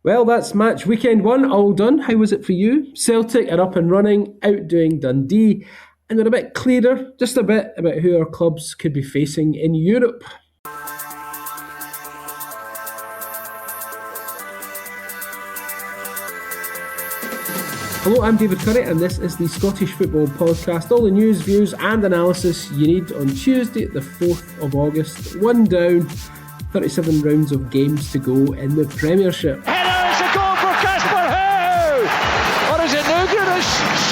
Well, that's match weekend 1 all done. How was it for you? Celtic are up and running, outdoing Dundee, and they're a bit clearer, just a bit, about who our clubs could be facing in Europe. Hello, I'm David CurrIE and this is the Scottish Football Podcast. All the news, views and analysis you need on Tuesday the 4th of August. One down, 37 rounds of games to go in the Premiership. Header is a goal for Casper Who! Or is it Nugent who's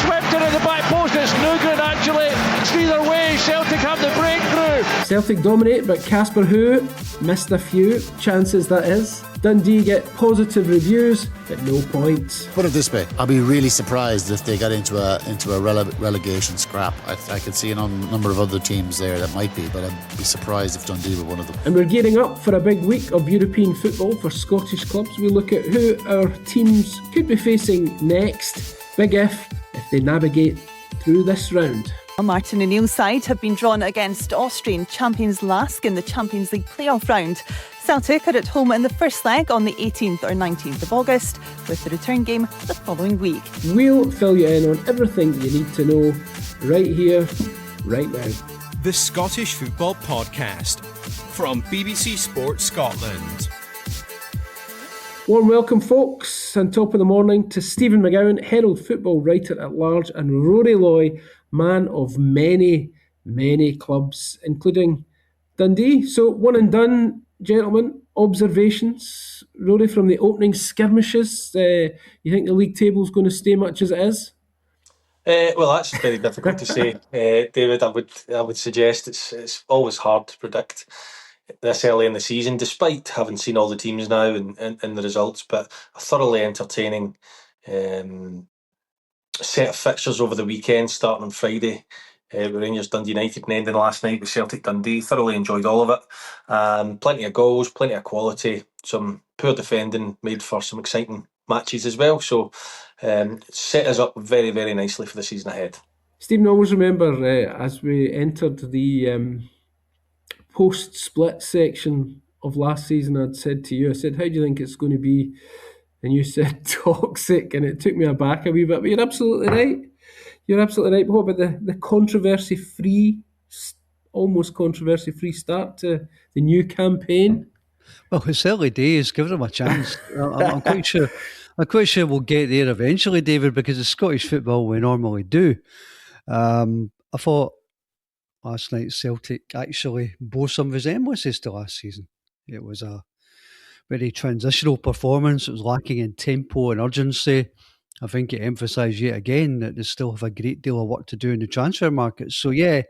swept it in the back post? It's Nugent actually. It's either way, Celtic have the breakthrough. Celtic dominate, but Casper Who missed a few chances, that is. Dundee get positive reviews, but no points. Put it this way, I'll be really surprised if they got into a relegation scrap. I could see a number of other teams there that might be, but I'd be surprised if Dundee were one of them. And we're gearing up for a big week of European football for Scottish clubs. We look at who our teams could be facing next. Big if they navigate through this round. Martin O'Neill's side have been drawn against Austrian champions Lask in the Champions League playoff round. Celtic are at home in the first leg on the 18th or 19th of August, with the return game the following week. We'll fill you in on everything you need to know right here, right now. The Scottish Football Podcast from BBC Sports Scotland. Warm welcome, folks, and top of the morning to Steven McGowan, Herald football writer at large, and Rory Loy, man of many, many clubs, including Dundee. So, one and done, gentlemen. Observations, Rory, from the opening skirmishes. You think the league table is going to stay much as it is? Well, that's very difficult to say, David. I would suggest it's always hard to predict this early in the season, despite having seen all the teams now and the results. But a thoroughly entertaining set of fixtures over the weekend, starting on Friday with Rangers Dundee United and ending last night with Celtic Dundee. Thoroughly enjoyed all of it. Plenty of goals, plenty of quality, some poor defending made for some exciting matches as well. So set us up very, very nicely for the season ahead. Stephen, I always remember as we entered the post-split section of last season, I'd said to you, I said, how do you think it's going to be? And you said toxic, and it took me aback a wee bit, but you're absolutely right. You're absolutely right. But what about the controversy-free, almost controversy-free start to the new campaign? Well, it's early days. Give them a chance. I'm quite sure. I'm quite sure we'll get there eventually, David, because it's Scottish football we normally do. I thought last night Celtic actually bore some resemblances to last season. It was a very transitional performance. It was lacking in tempo and urgency. I think it emphasised yet again that they still have a great deal of work to do in the transfer market. So yeah,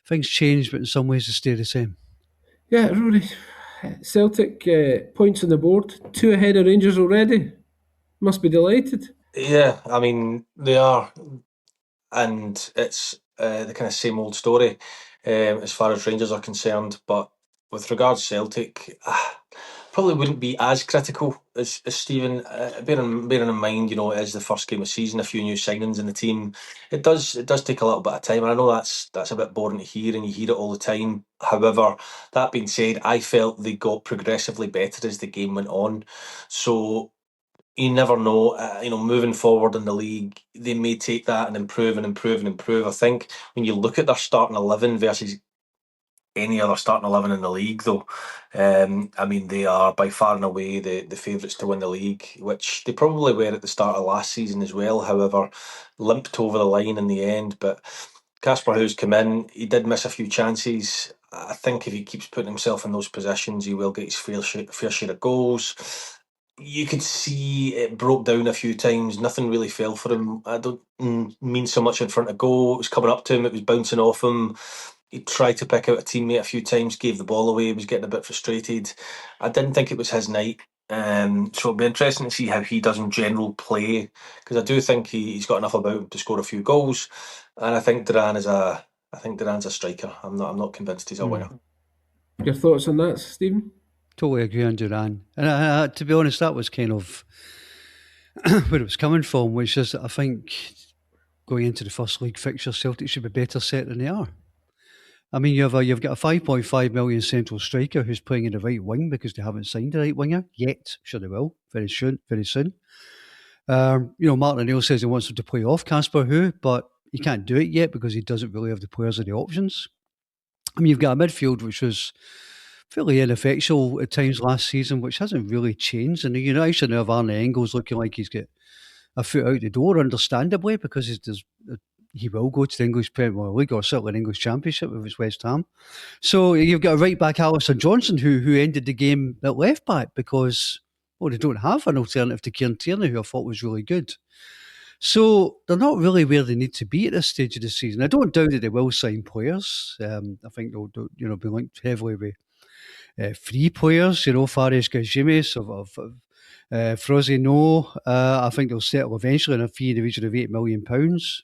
things change, but in some ways they stay the same. Yeah, Rory. Celtic points on the board, 2 ahead of Rangers already. Must be delighted. Yeah, I mean, they are. And it's the kind of same old story as far as Rangers are concerned. But with regards to Celtic, probably wouldn't be as critical as Stephen. Bearing in mind, it is the first game of the season, a few new signings in the team. It does take a little bit of time, and I know that's a bit boring to hear, and you hear it all the time. However, that being said, I felt they got progressively better as the game went on. So you never know, moving forward in the league, they may take that and improve and improve and improve. I think when you look at their starting 11 versus any other starting 11 in the league, though, I mean, they are by far and away the favourites to win the league, which they probably were at the start of last season as well. However, limped over the line in the end. But Casper Who's come in, he did miss a few chances. I think if he keeps putting himself in those positions, he will get his fair share of goals. You could see it broke down a few times. Nothing really fell for him. I don't mean so much in front of goal. It was coming up to him. It was bouncing off him. He tried to pick out a teammate a few times, gave the ball away. He was getting a bit frustrated. I didn't think it was his night. So it'll be interesting to see how he does in general play, because I do think he's got enough about him to score a few goals. And I think Duran's a striker. I'm not convinced he's a winner. Your thoughts on that, Stephen? Totally agree on Duran. And to be honest, that was kind of where it was coming from, which is I think going into the first league fixture, Celtic should be better set than they are. I mean, you've got a 5.5 million central striker who's playing in the right wing because they haven't signed a right winger yet. Sure they will very soon. Martin O'Neill says he wants him to play off Casper Who, but he can't do it yet because he doesn't really have the players or the options. I mean, you've got a midfield which was fairly ineffectual at times last season, which hasn't really changed. And I should have Arne Engels looking like he's got a foot out the door, understandably, because he will go to the English Premier League or certainly an English Championship if it's West Ham. So you've got a right back, Alisson Johnson, who ended the game at left back because they don't have an alternative to Kieran Tierney, who I thought was really good. So they're not really where they need to be at this stage of the season. I don't doubt that they will sign players. I think they'll be linked heavily with free players. Fares Gajimis of Frosinone. I think they'll settle eventually on a fee in the region of £8 million.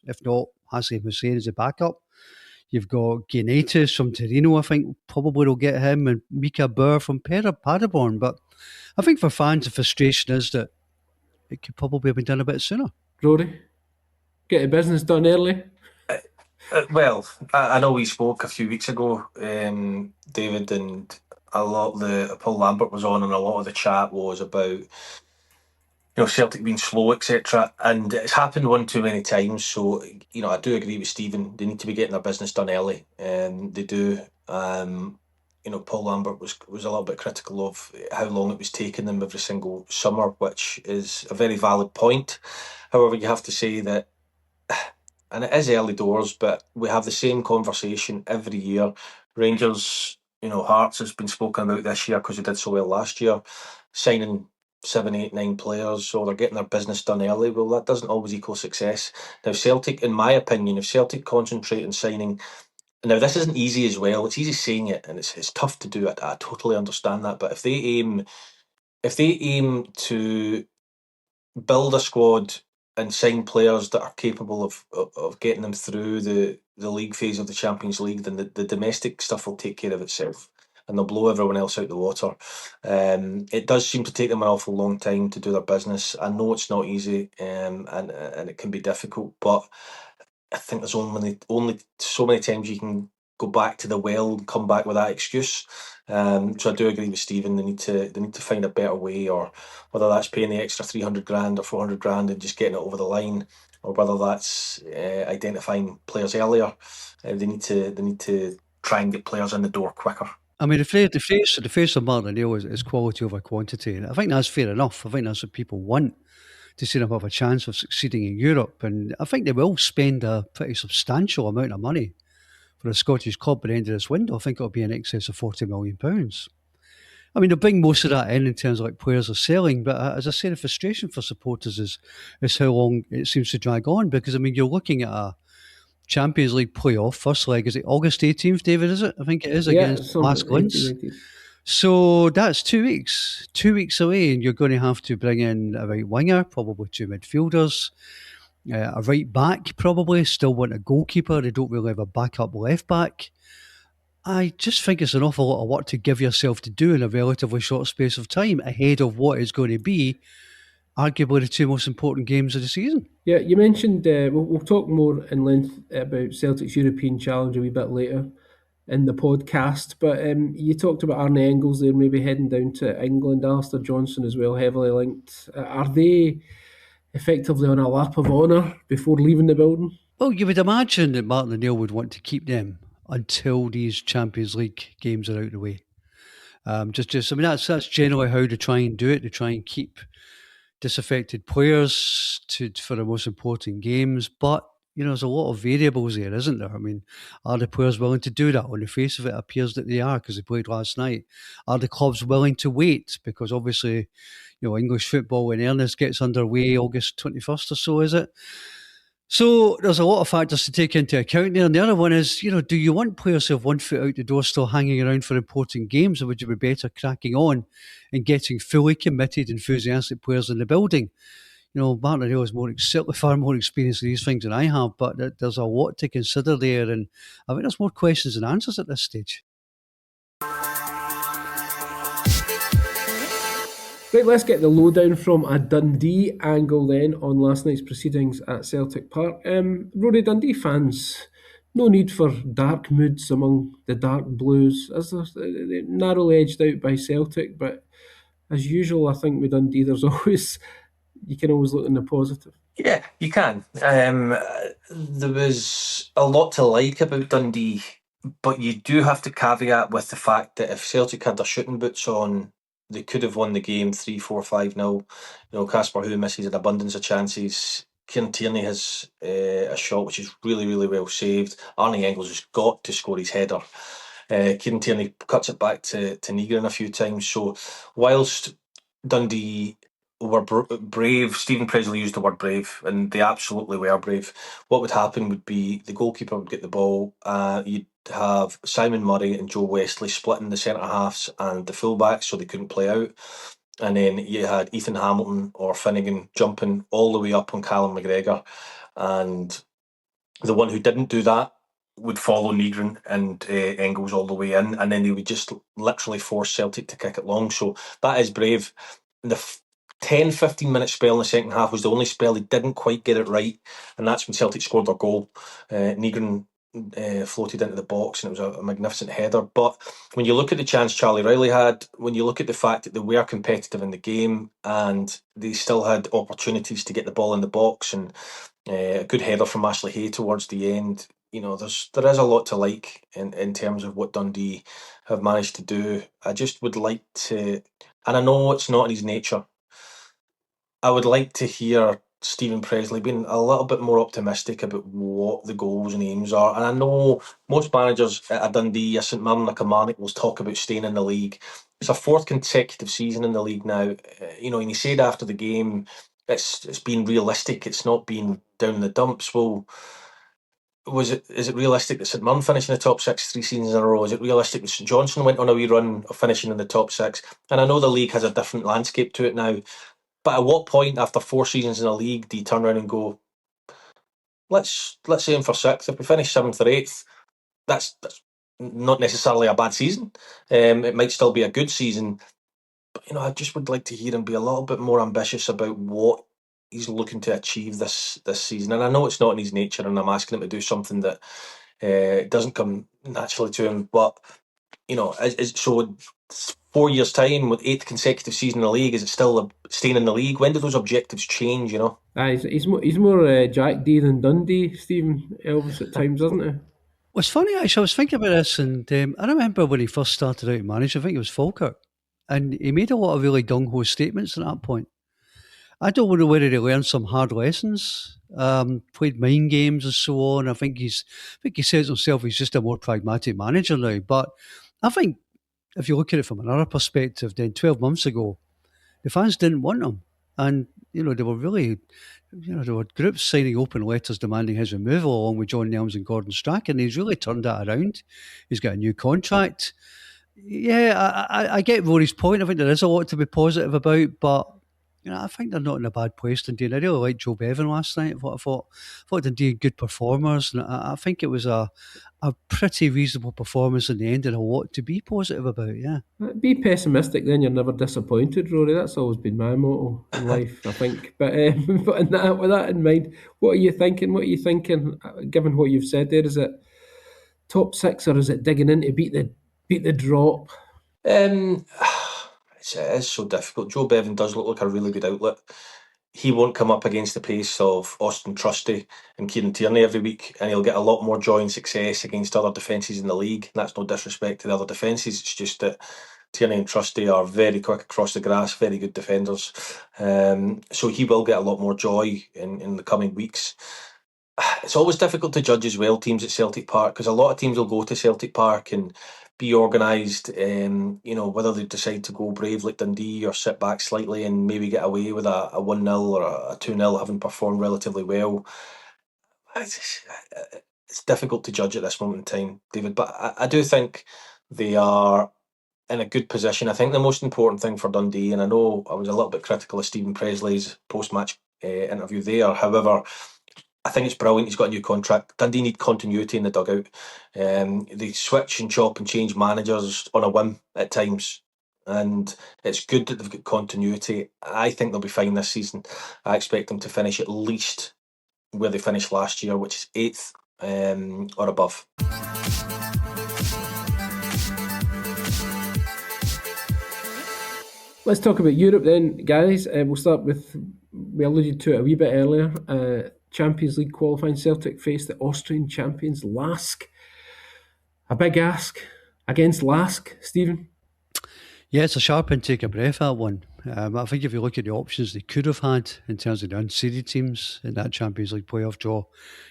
If not, Hassan Hussein as a backup. You've got Gianaitis from Torino, I think probably will get him, and Mika Burr from Paderborn. But I think for fans, the frustration is that it could probably have been done a bit sooner. Rory, get the business done early. Well, I know we spoke a few weeks ago, David, and a lot of Paul Lambert was on, and a lot of the chat was about Celtic being slow, etc. And it's happened one too many times. So I do agree with Steven. They need to be getting their business done early, and they do. Paul Lambert was a little bit critical of how long it was taking them every single summer, which is a very valid point. However, you have to say that, and it is early doors, but we have the same conversation every year. Rangers, Hearts has been spoken about this year because they did so well last year, signing 7, 8, 9 players, so they're getting their business done early. Well, that doesn't always equal success. Now, Celtic, in my opinion, if Celtic concentrate on signing, now this isn't easy as well. It's easy saying it, and it's tough to do it. I totally understand that. But if they aim to build a squad and sign players that are capable of getting them through the league phase of the Champions League, then the domestic stuff will take care of itself, and they'll blow everyone else out the water. It does seem to take them an awful long time to do their business. I know it's not easy, and it can be difficult, but I think there's only so many times you can go back to the well and come back with that excuse. So I do agree with Steven. They need to find a better way, or whether that's paying the extra 300 grand or 400 grand and just getting it over the line, or whether that's identifying players earlier. They need to try and get players in the door quicker. I mean, the face of Martin O'Neill is quality over quantity, and I think that's fair enough. I think that's what people want, to see them have a chance of succeeding in Europe, and I think they will spend a pretty substantial amount of money for a Scottish club at the end of this window. I think it'll be in excess of £40 million. I mean, they'll bring most of that in terms of like players are selling, but as I say, the frustration for supporters is how long it seems to drag on, because I mean, you're looking at a Champions League playoff, first leg, is it August 18th, David, is it? I think it is, against Las Glins. So that's 2 weeks. 2 weeks away, and you're going to have to bring in a right winger, probably 2 midfielders, a right back, probably. Still want a goalkeeper. They don't really have a backup left back. I just think it's an awful lot of work to give yourself to do in a relatively short space of time ahead of what is going to be arguably the 2 most important games of the season. Yeah, you mentioned, we'll talk more in length about Celtic's European challenge a wee bit later in the podcast, but you talked about Arne Engels there maybe heading down to England, Alistair Johnson as well, heavily linked. Are they effectively on a lap of honour before leaving the building? Well, you would imagine that Martin O'Neill would want to keep them until these Champions League games are out of the way. I mean, that's generally how they try and do it. They try and keep disaffected players for the most important games, but there's a lot of variables there, isn't there? I mean, are the players willing to do that? On the face of it, it appears that they are, because they played last night. Are the clubs willing to wait? Because obviously, English football in earnest gets underway August 21st or so, is it? So there's a lot of factors to take into account there. And the other one is, do you want players who have 1 foot out the door still hanging around for important games, or would you be better cracking on and getting fully committed, enthusiastic players in the building? Martin O'Neill is far more experienced in these things than I have, but there's a lot to consider there, and I think there's more questions than answers at this stage. Right, let's get the lowdown from a Dundee angle then on last night's proceedings at Celtic Park. Rory, Dundee fans no need for dark moods among the dark blues, as they're narrowly edged out by Celtic. But as usual, I think with Dundee, there's always you can always look in the positive. Yeah, you can. There was a lot to like about Dundee, but you do have to caveat with the fact that if Celtic had their shooting boots on, they could have won the game 3-4-5-0. Casper Who misses an abundance of chances. Kieran Tierney has a shot which is really, really well saved. Arnie Engels has got to score his header. Kieran Tierney cuts it back to Negrin a few times. So whilst Dundee were brave, Steven Pressley used the word brave, and they absolutely were brave. What would happen would be the goalkeeper would get the ball, you'd have Simon Murray and Joe Wesley splitting the centre halves and the fullbacks so they couldn't play out. And then you had Ethan Hamilton or Finnegan jumping all the way up on Callum McGregor. And the one who didn't do that would follow Negrin and Engels all the way in, and then they would just literally force Celtic to kick it long. So that is brave. The 10-15 minute spell in the second half was the only spell they didn't quite get it right, and that's when Celtic scored their goal. Negrin floated into the box, and it was a magnificent header. But when you look at the chance Charlie Riley had, when you look at the fact that they were competitive in the game and they still had opportunities to get the ball in the box, and a good header from Ashley Hay towards the end, there is a lot to like in terms of what Dundee have managed to do. I just would like to, and I know it's not in his nature, I would like to hear Steven Pressley being a little bit more optimistic about what the goals and aims are. And I know most managers at a Dundee, a St Mirren, a Kilmarnock will talk about staying in the league. It's a fourth consecutive season in the league now. And he said after the game, it's been realistic. It's not been down in the dumps. Well, is it realistic that St Mirren finished in the top six 3 seasons in a row? Is it realistic that St Johnstone went on a wee run of finishing in the top six? And I know the league has a different landscape to it now. But at what point after 4 seasons in the league do you turn around and go, let's aim for sixth? If we finish 7th or 8th, that's not necessarily a bad season. It might still be a good season. But I just would like to hear him be a little bit more ambitious about what he's looking to achieve this season. And I know it's not in his nature, and I'm asking him to do something that doesn't come naturally to him. But so 4 years' time with 8th consecutive season in the league, is it still staying in the league? When do those objectives change? He's more Jack D than Dundee, Stephen Elvis at times, isn't he? What's funny, actually, I was thinking about this, and I remember when he first started out manager, I think it was Falkirk, and he made a lot of really gung-ho statements at that point. I don't know whether he learned some hard lessons, played mind games and so on. I think he says himself he's just a more pragmatic manager now. But I think if you look at it from another perspective, then 12 months ago, the fans didn't want him. And, they were really, there were groups signing open letters demanding his removal along with John Nelms and Gordon Strachan. He's really turned that around. He's got a new contract. Yeah, I get Rory's point. I think there is a lot to be positive about, but I think they're not in a bad place, Dundee. And I really liked Joe Bevan last night. I thought Dundee had good performers, and I think it was a pretty reasonable performance in the end, and a lot to be positive about. Yeah, be pessimistic, then you're never disappointed, Rory. That's always been my motto in life, I think. But with that in mind, what are you thinking? Given what you've said there? Is it top six, or is it digging in to beat the drop? It is so difficult. Joe Bevan does look like a really good outlet. He won't come up against the pace of Austin Trusty and Kieran Tierney every week, and he'll get a lot more joy and success against other defences in the league. That's no disrespect to the other defences. It's just that Tierney and Trusty are very quick across the grass, very good defenders. So he will get a lot more joy in the coming weeks. It's always difficult to judge as well teams at Celtic Park, because a lot of teams will go to Celtic Park and be organised, whether they decide to go brave like Dundee or sit back slightly and maybe get away with a 1-0 or a 2-0 having performed relatively well. It's difficult to judge at this moment in time, David, but I do think they are in a good position. I think the most important thing for Dundee, and I know I was a little bit critical of Steven Pressley's post-match interview there, however, I think it's brilliant. He's got a new contract. Dundee need continuity in the dugout. They switch and chop and change managers on a whim at times, and it's good that they've got continuity. I think they'll be fine this season. I expect them to finish at least where they finished last year, which is 8th. or above. Let's talk about Europe then, guys. We'll start with, we alluded to it a wee bit earlier, Champions League qualifying. Celtic faced the Austrian champions Lask. A big ask against Lask, Stephen. Yeah, it's a sharp intake of breath, that one. I think if you look at the options they could have had in terms of the unseeded teams in that Champions League playoff draw,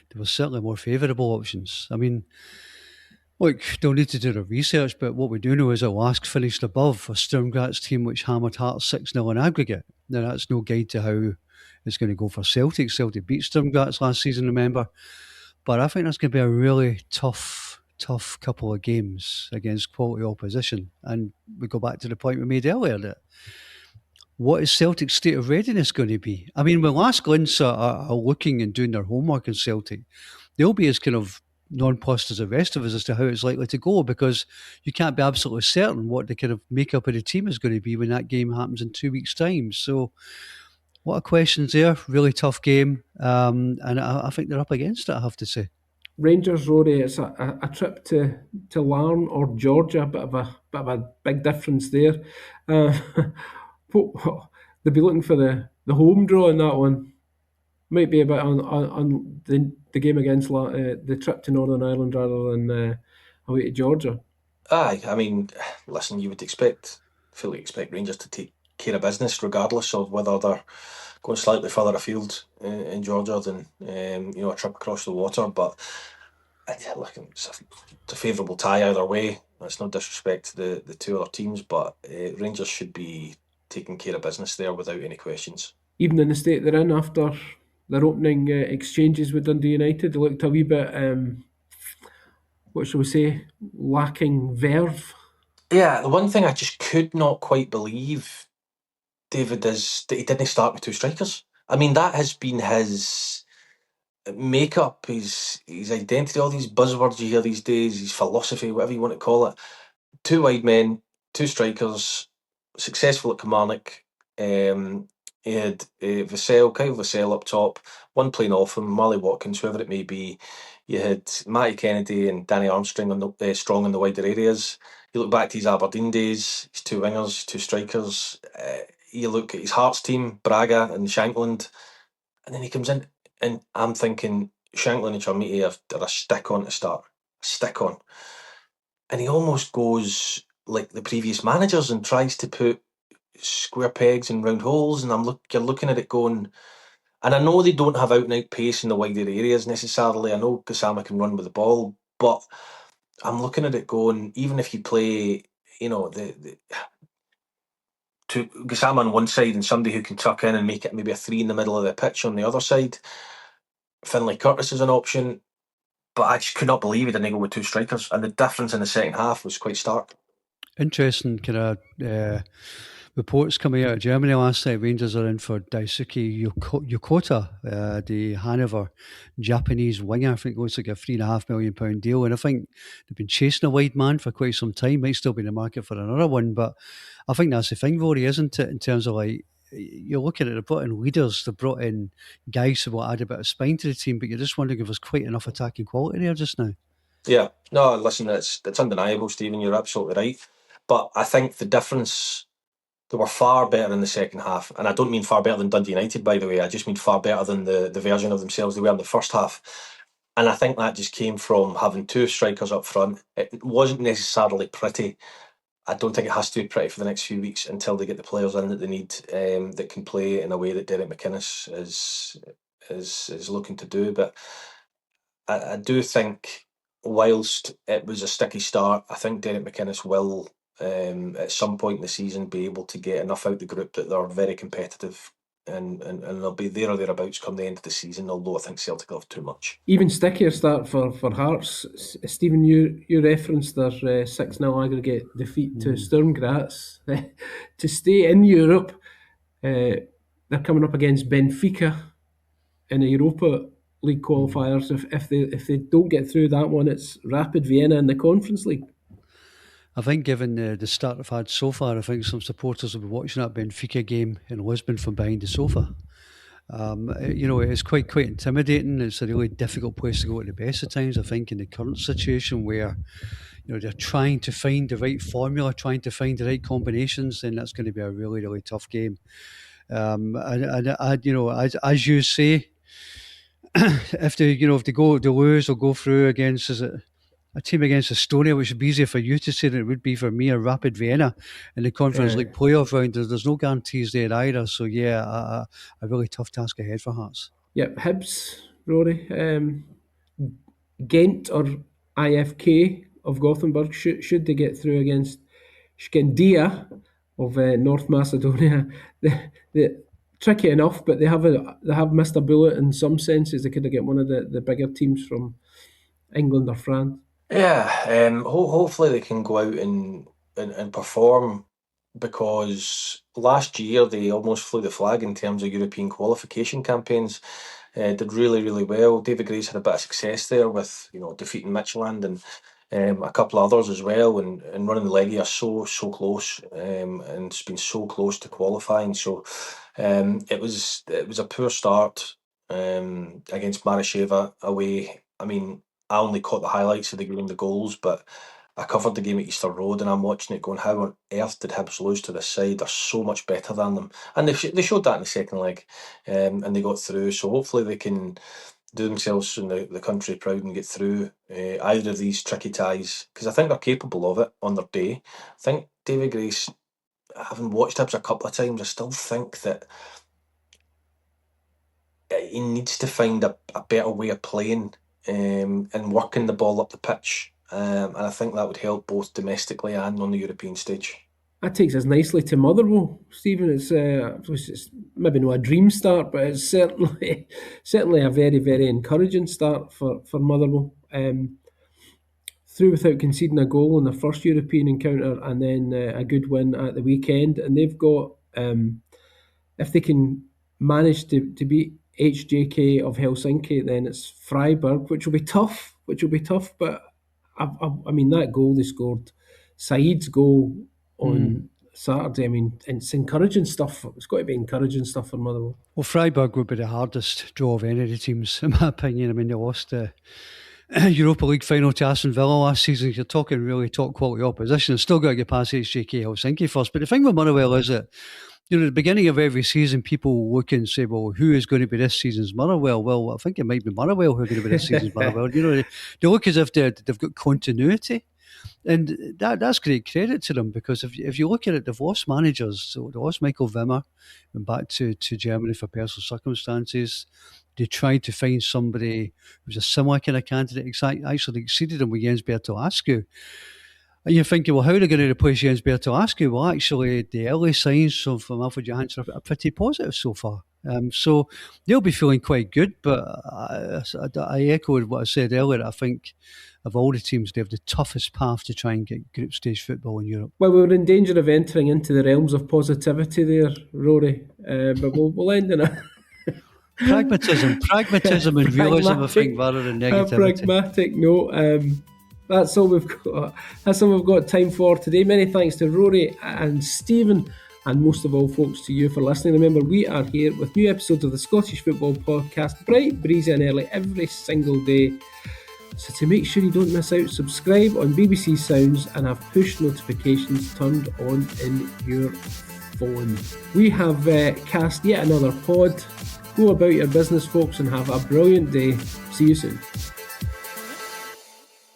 there were certainly more favourable options. I mean, look, don't need to do the research, but what we do know is that Lask finished above a Sturm Graz team which hammered Hearts 6-0 in aggregate. Now, that's no guide to how it's going to go for Celtic. Celtic beat Sturm Graz last season, remember. But I think that's going to be a really tough couple of games against quality opposition. And we go back to the point we made earlier, that what is Celtic's state of readiness going to be? I mean, when Lask Linz are looking and doing their homework in Celtic, they'll be as kind of nonplussed as the rest of us as to how it's likely to go, because you can't be absolutely certain what the kind of makeup of the team is going to be when that game happens in 2 weeks' time. So, what are questions there? Really tough game, and I think they're up against it, I have to say. Rangers, Rory, it's a trip to Larne or Georgia, a bit of a big difference there. They'll be looking for the home draw in that one. Might be a bit on the game against the trip to Northern Ireland rather than away to Georgia. Aye, I mean, listen, you would fully expect Rangers to take care of business regardless of whether they're going slightly further afield in Georgia than a trip across the water. But look, it's a favourable tie either way. That's no disrespect to the two other teams, but Rangers should be taking care of business there without any questions. Even in the state they're in after their opening exchanges with Dundee United, they looked a wee bit, what shall we say, lacking verve. Yeah, the one thing I just could not quite believe, David, is that he didn't start with two strikers. I mean, that has been his makeup, his identity, all these buzzwords you hear these days, his philosophy, whatever you want to call it. Two wide men, two strikers, successful at Kilmarnock. He had Kyle Vassell up top, one playing off him, Marley Watkins, whoever it may be. You had Matty Kennedy and Danny Armstrong strong in the wider areas. You look back to his Aberdeen days, his two wingers, two strikers. You look at his Hearts team, Braga and Shankland, and then he comes in, and I'm thinking Shankland and Chermiti are a stick on to start. Stick on. And he almost goes like the previous managers and tries to put square pegs in round holes, and you're looking at it going, and I know they don't have out and out pace in the wider areas necessarily. I know Gassama can run with the ball, but I'm looking at it going, even if you play, to Gassama on one side and somebody who can tuck in and make it maybe a 3 in the middle of the pitch on the other side, Finlay Curtis is an option, but I just could not believe he didn't go with two strikers, and the difference in the second half was quite stark. Interesting kind of reports coming out of Germany last night. Rangers are in for Daisuke Yokota, the Hanover Japanese winger. I think it looks like a £3.5 million deal, and I think they've been chasing a wide man for quite some time. Might still be in the market for another one, but I think that's the thing, Rory, isn't it? In terms of like, you're looking at, they brought in leaders, they brought in guys who will add a bit of spine to the team, but you're just wondering if there's quite enough attacking quality there just now. Yeah, no, listen, it's undeniable, Stephen. You're absolutely right. But I think the difference, they were far better in the second half. And I don't mean far better than Dundee United, by the way. I just mean far better than the version of themselves they were in the first half. And I think that just came from having two strikers up front. It wasn't necessarily pretty. I don't think it has to be pretty for the next few weeks until they get the players in that they need, that can play in a way that Derek McInnes is looking to do. But I do think, whilst it was a sticky start, I think Derek McInnes will, at some point in the season, be able to get enough out the group that they're very competitive, and they'll be there or thereabouts come the end of the season, although I think Celtic will have too much. Even stickier start for Hearts. Stephen, you referenced their 6-0 aggregate defeat to Sturm Graz. To stay in Europe, they're coming up against Benfica in the Europa League qualifiers. If they don't get through that one, it's Rapid Vienna in the Conference League. I think given the start I've had so far, I think some supporters will be watching that Benfica game in Lisbon from behind the sofa. It's quite intimidating. It's a really difficult place to go at the best of times, I think, in the current situation where they're trying to find the right formula, trying to find the right combinations, then that's going to be a really, really tough game. As you say, if they lose or go through against a team against Estonia, which would be easier for you to say than it would be for me, or Rapid Vienna in the Conference League playoff round. There's no guarantees there either. So a really tough task ahead for Hearts. Yep, Hibs, Rory. Ghent or IFK of Gothenburg, should they get through against Skandia of North Macedonia. They're tricky enough, but they have missed a bullet in some senses. They could have get one of the bigger teams from England or France. Yeah, hopefully they can go out and perform, because last year they almost flew the flag in terms of European qualification campaigns. Did really, really well. David Gray's had a bit of success there with defeating Midtjylland and a couple of others as well, and running the Legia so close, and it's been so close to qualifying. So it was a poor start against Marasheva away. I mean, I only caught the highlights of the game, the goals, but I covered the game at Easter Road, and I'm watching it going, how on earth did Hibs lose to this side? They're so much better than them. And they showed that in the second leg, and they got through. So hopefully they can do themselves and the country proud and get through either of these tricky ties, because I think they're capable of it on their day. I think David Grace, having watched Hibs a couple of times, I still think that he needs to find a better way of playing and working the ball up the pitch. And I think that would help both domestically and on the European stage. That takes us nicely to Motherwell, Stephen. It's maybe not a dream start, but it's certainly a very, very encouraging start for Motherwell. Through without conceding a goal in their first European encounter, and then a good win at the weekend. And they've got, if they can manage to beat HJK of Helsinki, then it's Freiburg, which will be tough. But I mean, that goal they scored, Said's goal on Saturday, I mean, it's encouraging stuff. It's got to be encouraging stuff for Motherwell. Well, Freiburg would be the hardest draw of any of the teams, in my opinion. I mean, they lost the Europa League final to Aston Villa last season. You're talking really top quality opposition. It's still got to get past HJK Helsinki first. But the thing with Motherwell is that, at the beginning of every season, people look and say, well, who is going to be this season's Motherwell? Well, I think it might be Motherwell who are going to be this season's Motherwell. They look as if they've got continuity. And that's great credit to them, because if you look at it, they've lost managers. So they lost Michael Wimmer, went back to Germany for personal circumstances. They tried to find somebody who was a similar kind of candidate, actually exceeded him with Jens Bertolascu. And you're thinking, well, how are they going to replace Jens Bertolascu? Well, actually, the early signs from Alfred Johansson are pretty positive so far. So they'll be feeling quite good, but I echoed what I said earlier. I think of all the teams, they have the toughest path to try and get group stage football in Europe. Well, we're in danger of entering into the realms of positivity there, Rory, but we'll end in a... Pragmatism and realism, I think, rather than negativity. A pragmatic note. That's all we've got time for today. Many thanks to Rory and Steven, and most of all, folks, to you for listening. Remember, we are here with new episodes of the Scottish Football Podcast, bright, breezy and early every single day. So to make sure you don't miss out, subscribe on BBC Sounds and have push notifications turned on in your phone. We have cast yet another pod. Go about your business, folks, and have a brilliant day. See you soon.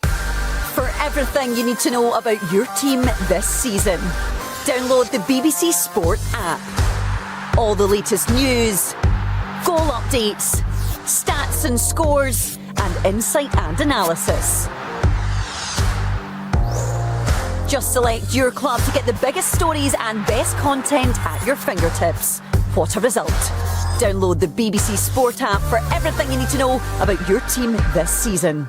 For everything you need to know about your team this season, download the BBC Sport app. All the latest news, goal updates, stats and scores, and insight and analysis. Just select your club to get the biggest stories and best content at your fingertips. What a result. Download the BBC Sport app for everything you need to know about your team this season.